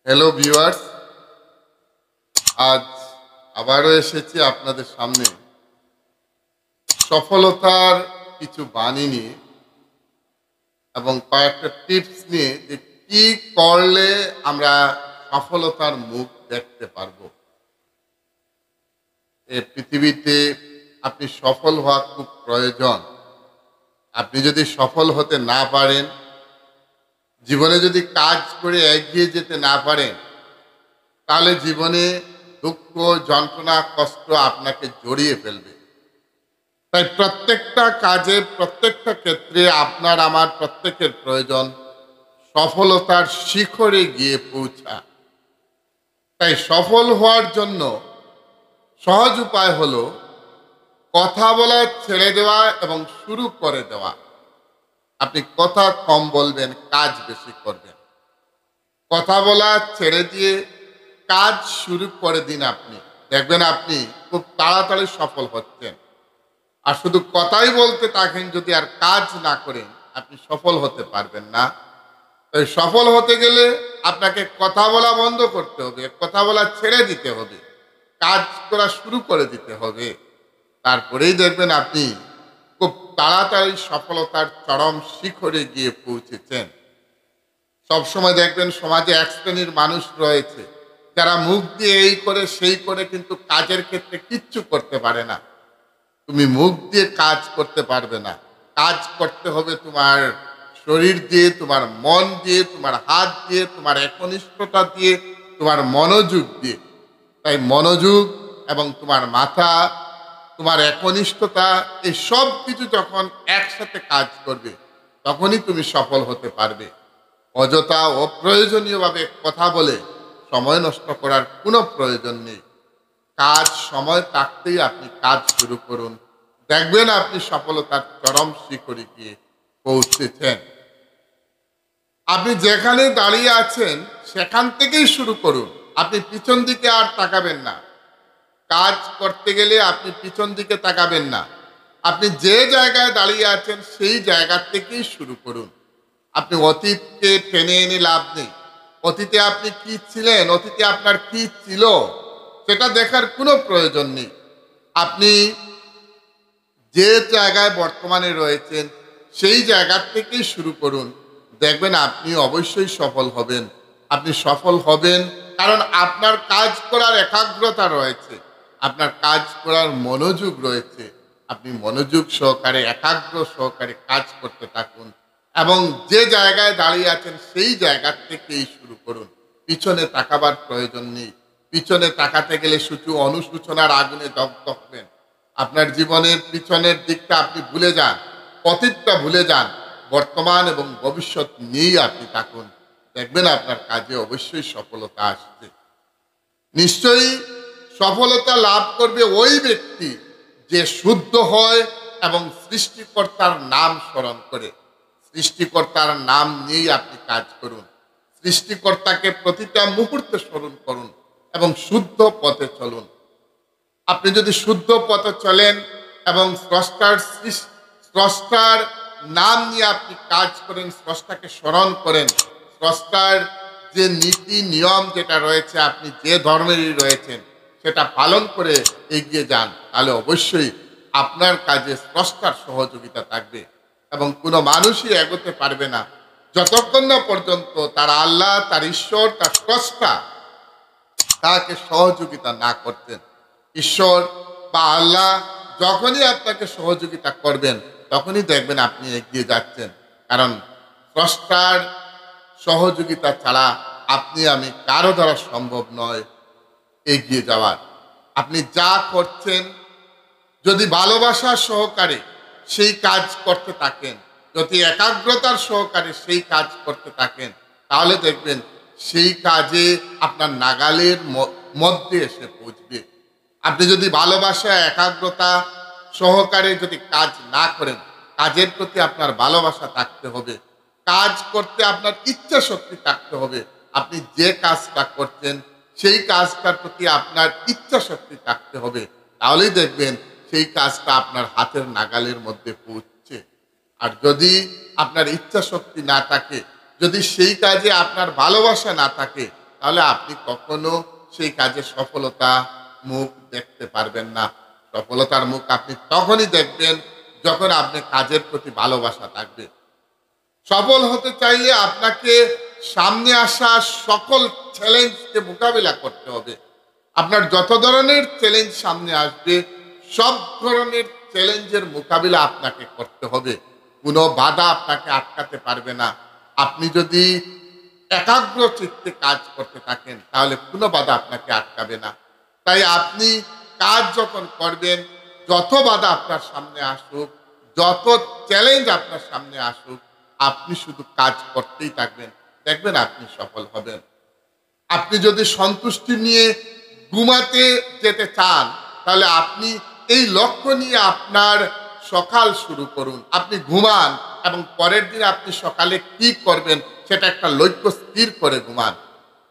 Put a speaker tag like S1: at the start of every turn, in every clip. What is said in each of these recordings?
S1: Hello viewers, আজ আবারও এসেছি আপনাদের সামনে সফলতার কিছু বাণী নিয়ে এবং কয়েকটা টিপস নিয়ে যে কি করলে আমরা সফলতার মুখ দেখতে পারবো। এই পৃথিবীতে আপনি সফল হওয়া খুব প্রয়োজন। আপনি যদি সফল হতে না পারেন, জীবনে যদি কাজ করে এগিয়ে যেতে না পারেন, তাহলে জীবনে দুঃখ, যন্ত্রণা, কষ্ট আপনাকে জড়িয়ে ফেলবে। তাই প্রত্যেকটা কাজে, প্রত্যেকটা ক্ষেত্রে আপনার আমার প্রত্যেকের প্রয়োজন সফলতার শিখরে গিয়ে পৌঁছা। তাই সফল হওয়ার জন্য সহজ উপায় হলো কথা বলা ছেড়ে দেওয়া এবং শুরু করে দেওয়া। আপনি কথা কম বলবেন, কাজ বেশি করবেন। কথা বলা ছেড়ে দিয়ে কাজ শুরু করে দিন। আপনি দেখবেন আপনি খুব তাড়াতাড়ি সফল হচ্ছেন। আর শুধু কথাই বলতে থাকেন যদি আর কাজ না করেন, আপনি সফল হতে পারবেন না। তাই সফল হতে গেলে আপনাকে কথা বলা বন্ধ করতে হবে, কথা বলা ছেড়ে দিতে হবে, কাজ করা শুরু করে দিতে হবে। তারপরেই দেখবেন আপনি খুব তাড়াতাড়ি সফলতার চরম শিখরে গিয়ে পৌঁছেছেন। সবসময় দেখবেন সমাজে এক শ্রেণীর মানুষ রয়েছে যারা মুখ দিয়ে এই করে সেই করে কিন্তু কাজের ক্ষেত্রে কিচ্ছু করতে পারে না। তুমি মুখ দিয়ে কাজ করতে পারবে না। কাজ করতে হবে তোমার শরীর দিয়ে, তোমার মন দিয়ে, তোমার হাত দিয়ে, তোমার একনিষ্ঠতা দিয়ে, তোমার মনোযোগ দিয়ে। তাই মনোযোগ এবং তোমার মাথা, তোমার একনিষ্ঠতা, এই সব কিছু যখন একসাথে কাজ করবে, তখনই তুমি সফল হতে পারবে। অযথা অপ্রয়োজনীয়ভাবে কথা বলে সময় নষ্ট করার কোনো প্রয়োজন নেই। কাজ সময় থাকতেই আপনি কাজ শুরু করুন, দেখবেন আপনি সফলতার চরম শিখরে গিয়ে পৌঁছেছেন। আপনি যেখানে দাঁড়িয়ে আছেন সেখান থেকেই শুরু করুন। আপনি পিছন দিকে আর তাকাবেন না। কাজ করতে গেলে আপনি পিছন দিকে তাকাবেন না। আপনি যে জায়গায় দাঁড়িয়ে আছেন সেই জায়গা থেকেই শুরু করুন। আপনি অতীতকে টেনে এনে লাভ নেই। অতীতে আপনি কি ছিলেন, অতীতে আপনার কি ছিল, সেটা দেখার কোনো প্রয়োজন নেই। আপনি যে জায়গায় বর্তমানে রয়েছেন সেই জায়গা থেকেই শুরু করুন, দেখবেন আপনি অবশ্যই সফল হবেন। আপনি সফল হবেন কারণ আপনার কাজ করার একাগ্রতা রয়েছে, আপনার কাজ করার মনোযোগ রয়েছে। আপনি মনোযোগ সহকারে, একাগ্র সহকারে কাজ করতে থাকুন এবং যে জায়গায় দাঁড়িয়ে আছেন সেই জায়গা থেকেই শুরু করুন। পিছনে তাকাবার প্রয়োজন নেই। পিছনে তাকাতে গেলে শুধু অনুশোচনার আগুনে দগ্ধ হবেন। আপনার জীবনের পিছনের দিকটা আপনি ভুলে যান, অতীতটা ভুলে যান, বর্তমান এবং ভবিষ্যৎ নিয়েই আপনি থাকুন, দেখবেন আপনার কাজে অবশ্যই সফলতা আসছে। নিশ্চয়ই সফলতা লাভ করবে ওই ব্যক্তি যে শুদ্ধ হয় এবং সৃষ্টিকর্তার নাম স্মরণ করে। সৃষ্টিকর্তার নাম নিয়েই আপনি কাজ করুন। সৃষ্টিকর্তাকে প্রতিটা মুহূর্তে স্মরণ করুন এবং শুদ্ধ পথে চলুন। আপনি যদি শুদ্ধ পথে চলেন এবং স্রষ্টার নাম নিয়ে আপনি কাজ করেন, স্রষ্টাকে স্মরণ করেন, স্রষ্টার যে নীতি নিয়ম যেটা রয়েছে, আপনি যে ধর্মেরই রয়েছেন সেটা পালন করে এগিয়ে যান, তাহলে অবশ্যই আপনার কাজে স্রষ্টার সহযোগিতা থাকবে এবং কোনো মানুষই এগোতে পারবে না যতক্ষণ না পর্যন্ত তার আল্লাহ, তার ঈশ্বর, তার স্রষ্টা তাকে সহযোগিতা না করতেন। ঈশ্বর বা আল্লাহ যখনই আপনাকে সহযোগিতা করবেন তখনই দেখবেন আপনি এগিয়ে যাচ্ছেন। কারণ স্রষ্টার সহযোগিতা ছাড়া আপনি আমি কারো দ্বারা সম্ভব নয় এগিয়ে যাওয়ার। আপনি যা করছেন যদি ভালোবাসার সহকারে সেই কাজ করতে থাকেন, যদি একাগ্রতার সহকারে সেই কাজ করতে থাকেন, তাহলে দেখবেন সেই কাজে আপনার নাগালের মধ্যে এসে পৌঁছবে। আপনি যদি ভালোবাসা, একাগ্রতা সহকারে যদি কাজ না করেন, কাজের প্রতি আপনার ভালোবাসা থাকতে হবে, কাজ করতে আপনার ইচ্ছা শক্তি থাকতে হবে। আপনি যে কাজটা করছেন সেই কাজটার প্রতি আপনার ইচ্ছা শক্তি থাকতে হবে, তাহলেই দেখবেন সেই কাজটা আপনার হাতের নাগালের মধ্যে পৌঁছছে। আর যদি আপনার ইচ্ছা শক্তি না থাকে, যদি সেই কাজে আপনার ভালোবাসা না থাকে, তাহলে আপনি কখনো সেই কাজে সফলতা মুখ দেখতে পারবেন না। সফলতার মুখ আপনি তখনই দেখবেন যখন আপনি কাজের প্রতি ভালোবাসা থাকবে। সফল হতে চাইলে আপনাকে সামনে আসা সকল চ্যালেঞ্জকে মোকাবিলা করতে হবে। আপনার যত ধরনের চ্যালেঞ্জ সামনে আসবে, সব ধরনের চ্যালেঞ্জের মোকাবিলা আপনাকে করতে হবে। কোনো বাধা আপনাকে আটকাতে পারবে না। আপনি যদি একাগ্র চিত্তে কাজ করতে থাকেন তাহলে কোনো বাধা আপনাকে আটকাবে না। তাই আপনি কাজ যখন করবেন, যত বাধা আপনার সামনে আসুক, যত চ্যালেঞ্জ আপনার সামনে আসুক, আপনি শুধু কাজ করতেই থাকবেন, দেখবেন আপনি সফল হবেন। আপনি যদি সন্তুষ্টি নিয়ে ঘুমাতে যেতে চান তাহলে আপনি এই লক্ষ্য নিয়ে আপনার সকাল শুরু করুন। আপনি ঘুমান এবং পরের দিন আপনি সকালে কি করবেন সেটা একটা লক্ষ্য স্থির করে ঘুমান।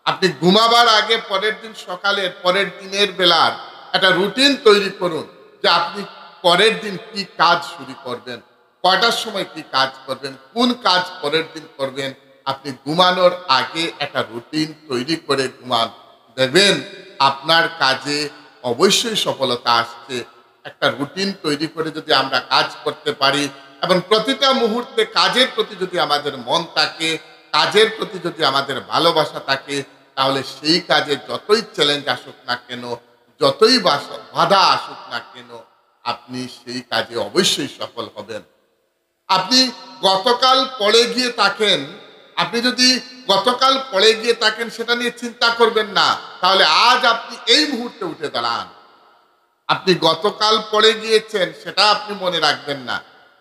S1: আপনি ঘুমাবার আগে পরের দিন সকালের, পরের দিনের বেলার একটা রুটিন তৈরি করুন যে আপনি পরের দিন কি কাজ শুরু করবেন, কয়টার সময় কি কাজ করবেন, কোন কাজ পরের দিন করবেন। আপনি ঘুমানোর আগে একটা রুটিন তৈরি করে ঘুমান, দেখবেন আপনার কাজে অবশ্যই সফলতা আসছে। একটা রুটিন তৈরি করে যদি আমরা কাজ করতে পারি এবং প্রতিটা মুহূর্তে কাজের প্রতি যদি আমাদের মন থাকে, কাজের প্রতি যদি আমাদের ভালোবাসা থাকে, তাহলে সেই কাজে যতই চ্যালেঞ্জ আসুক না কেন, যতই বাধা আসুক না কেন, আপনি সেই কাজে অবশ্যই সফল হবেন। আপনি গতকাল পড়ে গিয়ে থাকেন, আপনি যদি গতকাল পড়ে গিয়ে থাকেন সেটা নিয়ে চিন্তা করবেন না, তাহলে আজ আপনি এই মুহূর্তে উঠে দাঁড়ান। আপনি গতকাল পড়ে গিয়েছেন সেটা আপনি মনে রাখবেন না,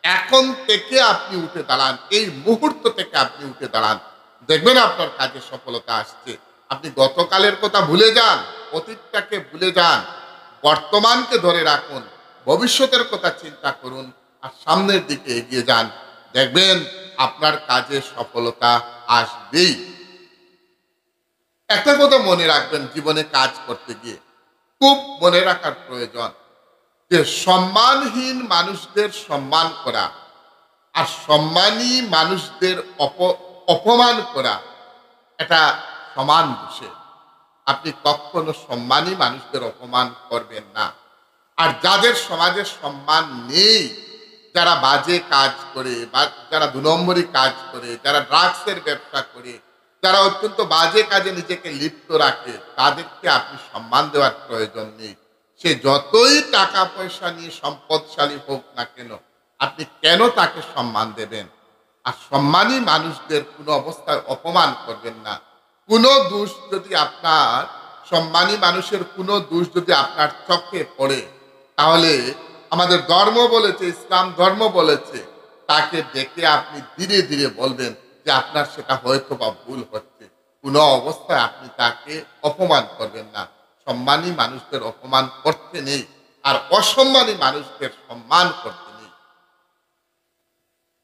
S1: এখন থেকে আপনি উঠে দাঁড়ান, এই মুহূর্ত থেকে আপনি উঠে দাঁড়ান, দেখবেন আপনার কাজে সফলতা আসছে। আপনি গতকালের কথা ভুলে যান, অতীতটাকে ভুলে যান, বর্তমানকে ধরে রাখুন, ভবিষ্যতের কথা চিন্তা করুন আর সামনের দিকে এগিয়ে যান, দেখবেন আপনার কাজে সফলতা আসবেই। একটা কথা মনে রাখবেন, জীবনে কাজ করতে গিয়ে খুব মনে রাখার প্রয়োজন যে সম্মানহীন মানুষদের সম্মান করা আর সম্মানী মানুষদের অপমান করা এটা সমান বিষয়। আপনি কখনো সম্মানী মানুষদের অপমান করবেন না। আর যাদের সমাজের সম্মান নেই, যারা বাজে কাজ করে বা যারা 2 নম্বরী কাজ করে, যারা ড্রাগসের ব্যবসা করে, যারা অত্যন্ত বাজে কাজে নিজেকে লিপ্ত রাখে, তাদেরকে আপনি সম্মান দেওয়ার প্রয়োজন নেই। সে যতই টাকা পয়সা নিয়ে সম্পদশালী হোক না কেন, আপনি কেন তাকে সম্মান দেবেন? আর সম্মানী মানুষদের কোনো অবস্থায় অপমান করবেন না। কোনো দোষ যদি আপনার, সম্মানী মানুষের কোনো দোষ যদি আপনার চোখে পড়ে, তাহলে আমাদের ধর্ম বলেছে, ইসলাম ধর্ম বলেছে, তাকে ডেকে আপনি ধীরে ধীরে বলবেন যে আপনার সেটা হয়তো বা ভুল হচ্ছে। কোনো অবস্থায় আপনি তাকে অপমান করবেন না। সম্মানী মানুষদের অপমান করতে নেই, আর অসম্মানী মানুষদের সম্মান করতে নেই।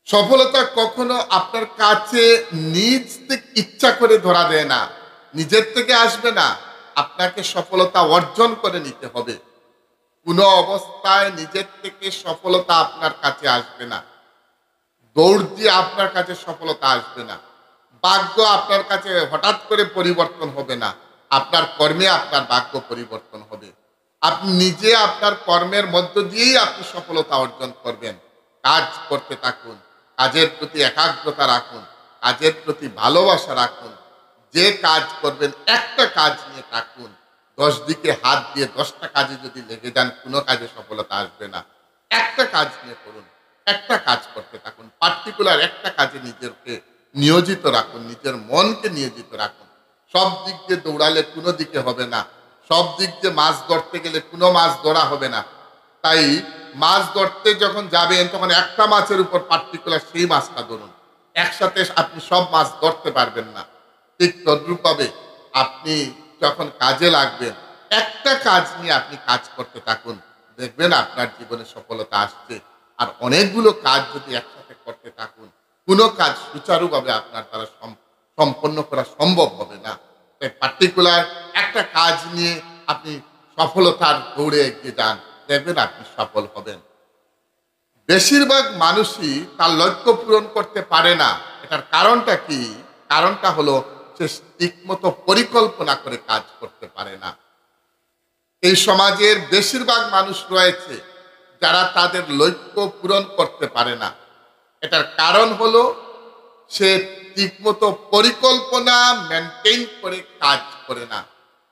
S1: সফলতা কখনো আপনার কাছে নিজ থেকে ইচ্ছা করে ধরা দেয় না, নিজের থেকে আসবে না, আপনাকে সফলতা অর্জন করে নিতে হবে। কোনো অবস্থায় নিজের থেকে সফলতা আপনার কাছে আসবে না, দৌড় দিয়ে আপনার কাছে সফলতা আসবে না, ভাগ্য আপনার কাছে হঠাৎ করে পরিবর্তন হবে না, আপনার কর্মে আপনার ভাগ্য পরিবর্তন হবে। আপনি নিজে আপনার কর্মের মধ্য দিয়েই আপনি সফলতা অর্জন করবেন। কাজ করতে থাকুন, কাজের প্রতি একাগ্রতা রাখুন, কাজের প্রতি ভালোবাসা রাখুন। যে কাজ করবেন একটা কাজ নিয়ে থাকুন, 10 দিকে হাত দিয়ে 10টা কাজে যদি লেগে যান, কোনো কাজে সফলতা আসবে না। একটা কাজ নিয়ে করুন, একটা কাজ করতে থাকুন, পার্টিকুলার একটা কাজে নিজেকে নিয়োজিত রাখুন, নিজের মনকে নিয়োজিত রাখুন। সব দিক দিয়ে দৌড়ালে কোনো দিকে হবে না, সব দিক দিয়ে মাছ ধরতে গেলে কোনো মাছ ধরা হবে না। তাই মাছ ধরতে যখন যাবেন তখন একটা মাছের উপর পার্টিকুলার সেই মাছটা ধরুন, একসাথে আপনি সব মাছ ধরতে পারবেন না। ঠিক তদ্রূপভাবে আপনি যখন কাজে লাগবেন, একটা কাজ নিয়ে আপনি কাজ করতে থাকুন, দেখবেন আপনার জীবনে সফলতা আসছে। আর অনেকগুলো কাজ যদি একসাথে করতে থাকুন, কোনো কাজ সুচারুভাবে আপনার দ্বারা সম্পন্ন করা সম্ভব হবে না। তাই পার্টিকুলার একটা কাজ নিয়ে আপনি সফলতার দৌড়ে এগিয়ে যান, দেখবেন আপনি সফল হবেন। বেশিরভাগ মানুষই তার লক্ষ্য পূরণ করতে পারে না। এটার কারণটা কি? কারণটা হলো হচ্ছে ঠিকমতো পরিকল্পনা করে কাজ করতে পারে না। এই সমাজের বেশিরভাগ মানুষ রয়েছে যারা তাদের লক্ষ্য পূরণ করতে পারে না। এটার কারণ হলো সে ঠিকমতো পরিকল্পনা মেনটেন করে কাজ করে না।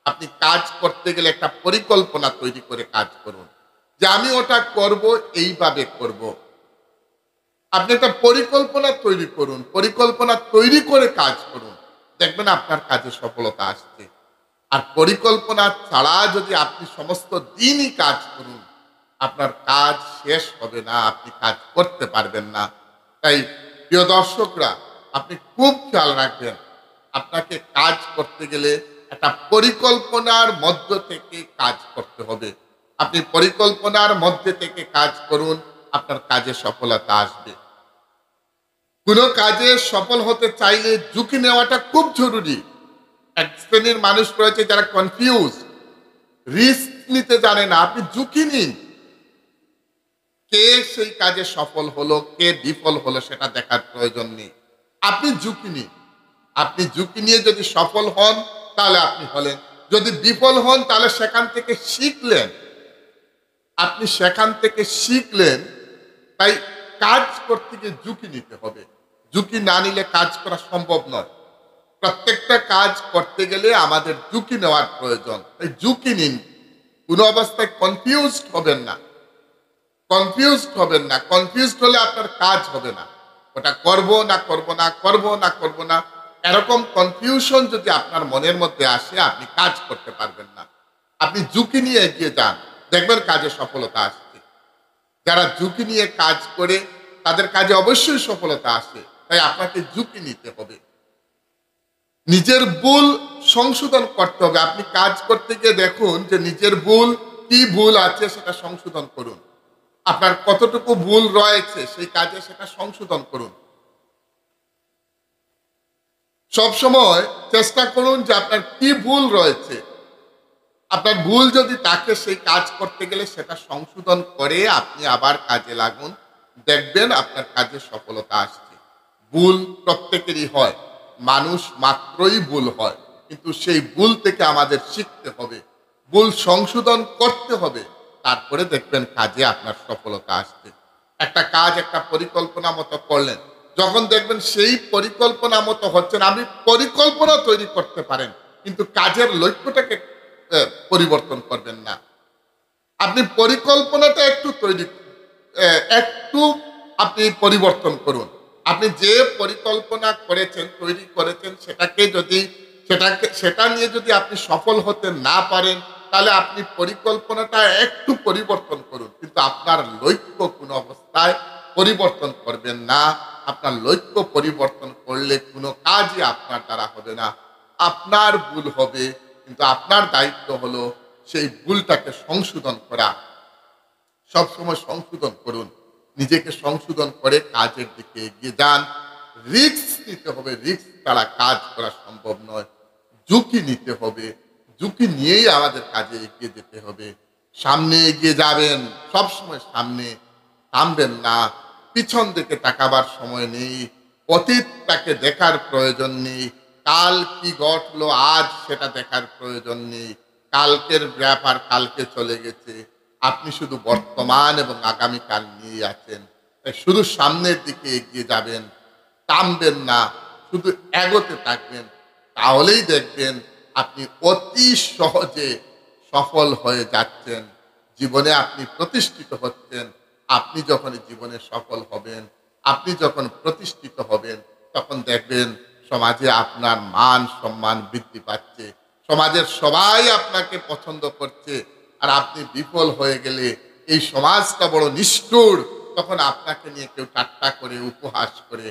S1: আপনি কাজ করতে গেলে একটা পরিকল্পনা তৈরি করে কাজ করুন, যে আমি ওটা করব, এইভাবে করব। আপনি একটা পরিকল্পনা তৈরি করুন, পরিকল্পনা তৈরি করে কাজ করুন, দেখবেন আপনার কাজে সফলতা আসছে। আর পরিকল্পনা ছাড়া যদি আপনি সমস্ত দিনই কাজ করুন, আপনার কাজ শেষ হবে না, আপনি কাজ করতে পারবেন না। তাই প্রিয় দর্শকরা, আপনি খুব খেয়াল রাখবেন, আপনাকে কাজ করতে গেলে একটা পরিকল্পনার মধ্য থেকে কাজ করতে হবে। আপনি পরিকল্পনার মধ্যে থেকে কাজ করুন, আপনার কাজে সফলতা আসবে। কোনো কাজে সফল হতে চাইলে ঝুঁকি নেওয়াটা খুব জরুরি। এক শ্রেণীর মানুষ রয়েছে যারা কনফিউজ, রিস্ক নিতে জানে না। আপনি ঝুঁকি নিন। কে সেই কাজে সফল হলো, কে বিফল হলো সেটা দেখার প্রয়োজন নেই। আপনি ঝুঁকি নিন। আপনি ঝুঁকি নিয়ে যদি সফল হন তাহলে আপনি হলেন, যদি বিফল হন তাহলে সেখান থেকে শিখলেন। আপনি সেখান থেকে শিখলেন। তাই কাজ করতে গিয়ে ঝুঁকি নিতে হবে। ঝুঁকি না নিলে কাজ করা সম্ভব নয়। প্রত্যেকটা কাজ করতে গেলে আমাদের ঝুঁকি নেওয়ার প্রয়োজন। এই ঝুঁকি নিন। কোনো অবস্থায় কনফিউজড হবেন না। কনফিউজড হবেন না। কনফিউজড হলে আপনার কাজ হবে না। ওটা করব না করব না, করব না করব না, এরকম কনফিউশন যদি আপনার মনের মধ্যে আসে, আপনি কাজ করতে পারবেন না। আপনি ঝুঁকি নিয়ে এগিয়ে যান, দেখবেন কাজে সফলতা আসছে। যারা ঝুঁকি নিয়ে কাজ করে তাদের কাজে অবশ্যই সফলতা আসে। তাই আপনাকে ঝুঁকি নিতে হবে। নিজের ভুল সংশোধন করতে হবে। আপনি কাজ করতে গিয়ে দেখুন যে নিজের ভুল, কি ভুল আছে সেটা সংশোধন করুন। আপনার কতটুকু ভুল রয়েছে সেই কাজে সেটা সংশোধন করুন। সব সময় চেষ্টা করুন যে আপনার কি ভুল রয়েছে। আপনার ভুল যদি থাকে, সেই কাজ করতে গেলে সেটা সংশোধন করে আপনি আবার কাজে লাগুন, দেখবেন আপনার কাজে সফলতা আসছে। ভুল প্রত্যেকেরই হয়, মানুষ মাত্রই ভুল হয়, কিন্তু সেই ভুল থেকে আমাদের শিখতে হবে, ভুল সংশোধন করতে হবে, তারপরে দেখবেন কাজে আপনার সফলতা আসছে। একটা কাজ একটা পরিকল্পনা মতো করলেন, যখন দেখবেন সেই পরিকল্পনা মতো হচ্ছে না, আপনি পরিকল্পনা তৈরি করতে পারেন কিন্তু কাজের লক্ষ্যটাকে পরিবর্তন করবেন না। আপনি পরিকল্পনাটা একটু আপনি পরিবর্তন করুন। আপনি যে পরিকল্পনা করেছেন, তৈরি করেছেন, সেটা নিয়ে যদি আপনি সফল হতে না পারেন, তাহলে আপনি পরিকল্পনাটা একটু পরিবর্তন করুন, কিন্তু আপনার লক্ষ্য কোনো অবস্থায় পরিবর্তন করবেন না। আপনার লক্ষ্য পরিবর্তন করলে কোনো কাজই আপনার দ্বারা হবে না। আপনার ভুল হবে, কিন্তু আপনার দায়িত্ব হলো সেই ভুলটাকে সংশোধন করা। সবসময় সংশোধন করুন, নিজেকে সংশোধন করে কাজের দিকে এগিয়ে যান। রিস্ক নিতে হবে, রিস্ক ছাড়া কাজ করা সম্ভব নয়। ঝুঁকি নিতে হবে, ঝুঁকি নিয়েই আমাদের কাজে এগিয়ে যেতে হবে। সামনে এগিয়ে যাবেন, সবসময় সামনে, থামবেন না। পিছন দিকে তাকাবার সময় নেই, অতীতটাকে দেখার প্রয়োজন নেই, কাল কি ঘটলো আজ সেটা দেখার প্রয়োজন নেই। কালকের ব্যাপার কালকে চলে গেছে, আপনি শুধু বর্তমান এবং আগামীকাল নিয়ে আছেন। তাই শুধু সামনের দিকে এগিয়ে যাবেন, থামবেন না, শুধু এগোতে থাকবেন। তাহলেই দেখবেন আপনি অতি সহজে সফল হয়ে যাচ্ছেন, জীবনে আপনি প্রতিষ্ঠিত হচ্ছেন। আপনি যখন জীবনে সফল হবেন, আপনি যখন প্রতিষ্ঠিত হবেন, তখন দেখবেন সমাজে আপনার মান সম্মান বৃদ্ধি পাচ্ছে, সমাজের সবাই আপনাকে পছন্দ করছে। আর আপনি বিফল হয়ে গেলে এই সমাজটা বড় নিষ্ঠুর, তখন আপনাকে নিয়ে কেউ ঠাট্টা করে, উপহাস করে।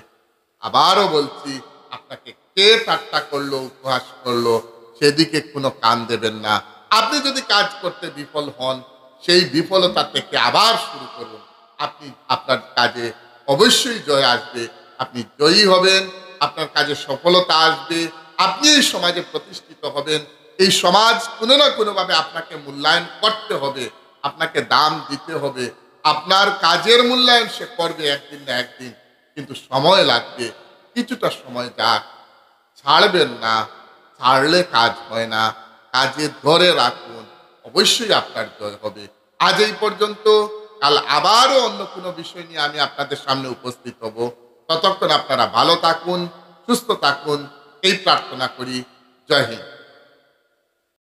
S1: আবারও বলছি, আপনাকে কে ঠাট্টা করলো, উপহাস করলো, সেদিকে কোনো কান দেবেন না। আপনি যদি কাজ করতে বিফল হন, সেই বিফলতা থেকে আবার শুরু করুন। আপনি আপনার কাজে অবশ্যই জয় আসবে, আপনি জয়ী হবেন, আপনার কাজে সফলতা আসবে, আপনি এই সমাজে প্রতিষ্ঠিত হবেন। এই সমাজ কোনো না কোনোভাবে আপনাকে মূল্যায়ন করতে হবে, আপনাকে দাম দিতে হবে। আপনার কাজের মূল্যায়ন সে করবে একদিন না একদিন, কিন্তু সময় লাগবে। কিছুটা সময় যাক, ছাড়বেন না, ছাড়লে কাজ হয় না, কাজে ধরে রাখুন, অবশ্যই আপনার জয় হবে। আজ এই পর্যন্ত, কাল আবারও অন্য কোনো বিষয় নিয়ে আমি আপনাদের সামনে উপস্থিত হব। ততক্ষণ আপনারা ভালো থাকুন, সুস্থ থাকুন, এই প্রার্থনা করি। জয় হিন্দ।